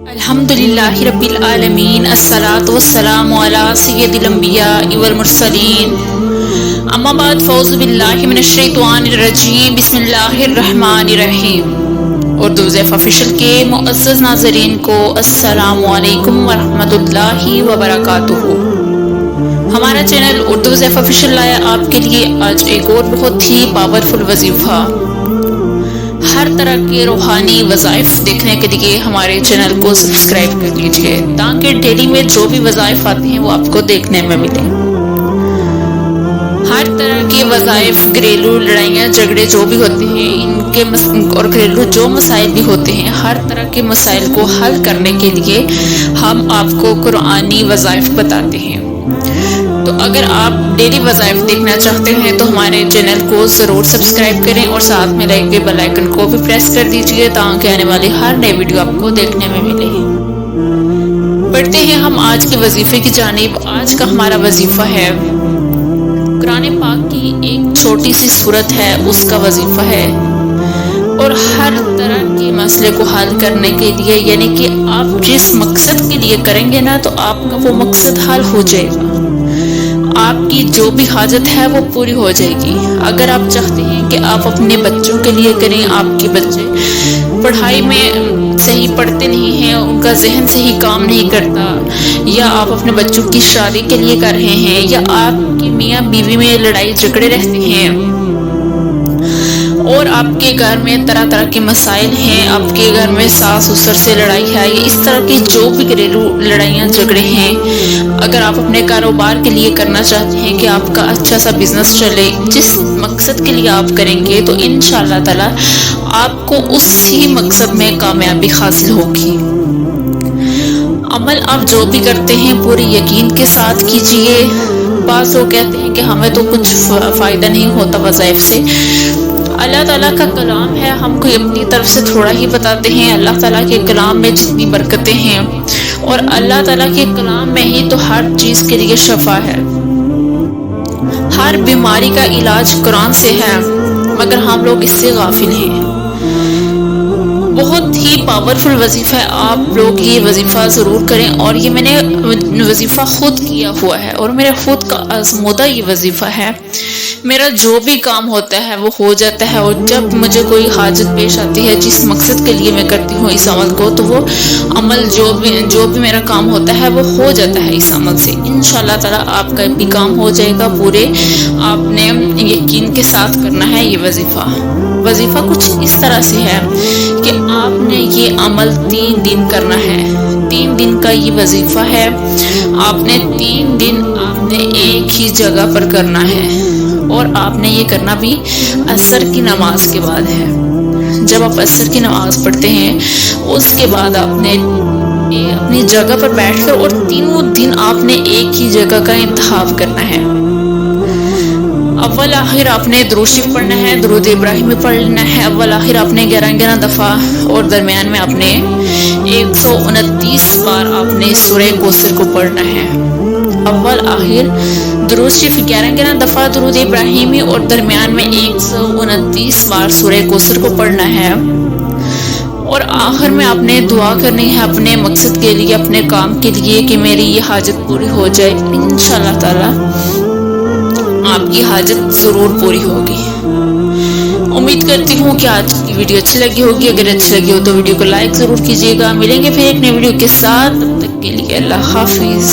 الحمدللہ رب العالمین الصلاۃ والسلام علی سید الانبیاء والمرسلین اما بعد فاعوذ باللہ من الشیطان الرجیم بسم اللہ الرحمن الرحیم۔ اردو ضیف آفیشیل کے معزز ناظرین کو السلام علیکم ورحمۃ اللہ وبرکاتہ۔ ہمارا چینل اردو ضیف آفیشیل لایا آپ کے لیے آج ایک اور بہت ہی پاورفل وظیفہ۔ ہر طرح کے روحانی وظائف دیکھنے کے لیے ہمارے چینل کو سبسکرائب کر لیجئے تاکہ ڈیلی میں جو بھی وظائف آتے ہیں وہ آپ کو دیکھنے میں ملیں۔ ہر طرح کے وظائف، گھریلو لڑائیاں جھگڑے جو بھی ہوتے ہیں ان کے اور گھریلو جو مسائل بھی ہوتے ہیں، ہر طرح کے مسائل کو حل کرنے کے لیے ہم آپ کو قرآنی وظائف بتاتے ہیں۔ تو اگر آپ ڈیلی وظائف دیکھنا چاہتے ہیں تو ہمارے چینل کو ضرور سبسکرائب کریں اور ساتھ میں لائک کے بیل آئیکن کو بھی پریس کر دیجئے تاکہ آنے والی ہر نئی ویڈیو آپ کو دیکھنے میں ملے۔ بڑھتے ہیں ہم آج کے وظیفے کی جانب۔ آج کا ہمارا وظیفہ ہے قرآن پاک کی ایک چھوٹی سی سورت ہے، اس کا وظیفہ ہے، اور ہر طرح کے مسئلے کو حل کرنے کے لیے، یعنی کہ آپ جس مقصد کے لیے کریں گے نا تو آپ کا وہ مقصد حل ہو جائے گا، آپ کی جو بھی حاجت ہے وہ پوری ہو جائے گی۔ اگر آپ چاہتے ہیں کہ آپ اپنے بچوں کے لیے کریں، آپ کے بچے پڑھائی میں صحیح پڑھتے نہیں ہیں، ان کا ذہن صحیح کام نہیں کرتا، یا آپ اپنے بچوں کی شادی کے لیے کر رہے ہیں، یا آپ کی میاں بیوی میں لڑائی جھگڑے رہتے ہیں اور آپ کے گھر میں طرح طرح کے مسائل ہیں، آپ کے گھر میں ساس سسر سے لڑائی ہے، یا اس طرح کی جو بھی گھریلو لڑائیاں جھگڑے ہیں، اگر آپ اپنے کاروبار کے لیے کرنا چاہتے ہیں کہ آپ کا اچھا سا بزنس چلے، جس مقصد کے لیے آپ کریں گے تو انشاءاللہ تعالی آپ کو اسی مقصد میں کامیابی حاصل ہوگی۔ عمل آپ جو بھی کرتے ہیں پورے یقین کے ساتھ کیجئے۔ بعض لوگ کہتے ہیں کہ ہمیں تو کچھ فائدہ نہیں ہوتا وظائف سے۔ اللہ تعالیٰ کا کلام ہے، ہم کو اپنی طرف سے تھوڑا ہی بتاتے ہیں۔ اللہ تعالیٰ کے کلام میں جتنی برکتیں ہیں، اور اللہ تعالیٰ کے کلام میں ہی تو ہر چیز کے لیے شفا ہے، ہر بیماری کا علاج قرآن سے ہے، مگر ہم لوگ اس سے غافل ہیں۔ بہت ہی پاورفل وظیفہ ہے، آپ لوگ یہ وظیفہ ضرور کریں، اور یہ میں نے وظیفہ خود کیا ہوا ہے اور میرا خود کا آزمودہ یہ وظیفہ ہے۔ میرا جو بھی کام ہوتا ہے وہ ہو جاتا ہے، اور جب مجھے کوئی حاجت پیش آتی ہے جس مقصد کے لیے میں کرتی ہوں اس عمل کو، تو وہ عمل جو بھی میرا کام ہوتا ہے وہ ہو جاتا ہے اس عمل سے۔ انشاءاللہ تعالی آپ کا بھی کام ہو جائے گا پورے۔ آپ نے یقین کے ساتھ کرنا ہے یہ وظیفہ کچھ اس طرح سے ہے کہ آپ نے یہ عمل 3 دن کرنا ہے۔ 3 دن کا یہ وظیفہ ہے، آپ نے 3 دن آپ نے ایک ہی جگہ پر کرنا ہے، اور آپ نے یہ کرنا بھی عصر کی نماز کے بعد ہے۔ جب آپ عصر کی نماز پڑھتے ہیں اس کے بعد آپ نے اپنی جگہ پر بیٹھ کر، اور 3 دن آپ نے ایک ہی جگہ کا انتخاب کرنا ہے۔ اول آخر آپ نے درود شریف پڑھنا ہے، درود ابراہیمی پڑھنا ہے، اول آخر آپ نے 11 دفعہ، اور درمیان میں آپ نے 129 بار آپ نے سورہ کوثر کو پڑھنا ہے۔ اول آخر درود شریف 11 دفعہ، درود ابراہیمی، اور درمیان میں 129 بار سورہ کوثر کو پڑھنا ہے، اور آخر میں آپ نے دعا کرنی ہے اپنے مقصد کے لیے، اپنے کام کے لیے کہ میری یہ حاجت پوری ہو جائے۔ انشاءاللہ تعالی آپ کی حاجت ضرور پوری ہوگی۔ امید کرتی ہوں کہ آج کی ویڈیو اچھی لگی ہوگی۔ اگر اچھی لگی ہو تو ویڈیو کو لائک ضرور کیجیے گا۔ ملیں گے پھر ایک نئی ویڈیو کے ساتھ، تب تک کے لیے اللہ حافظ۔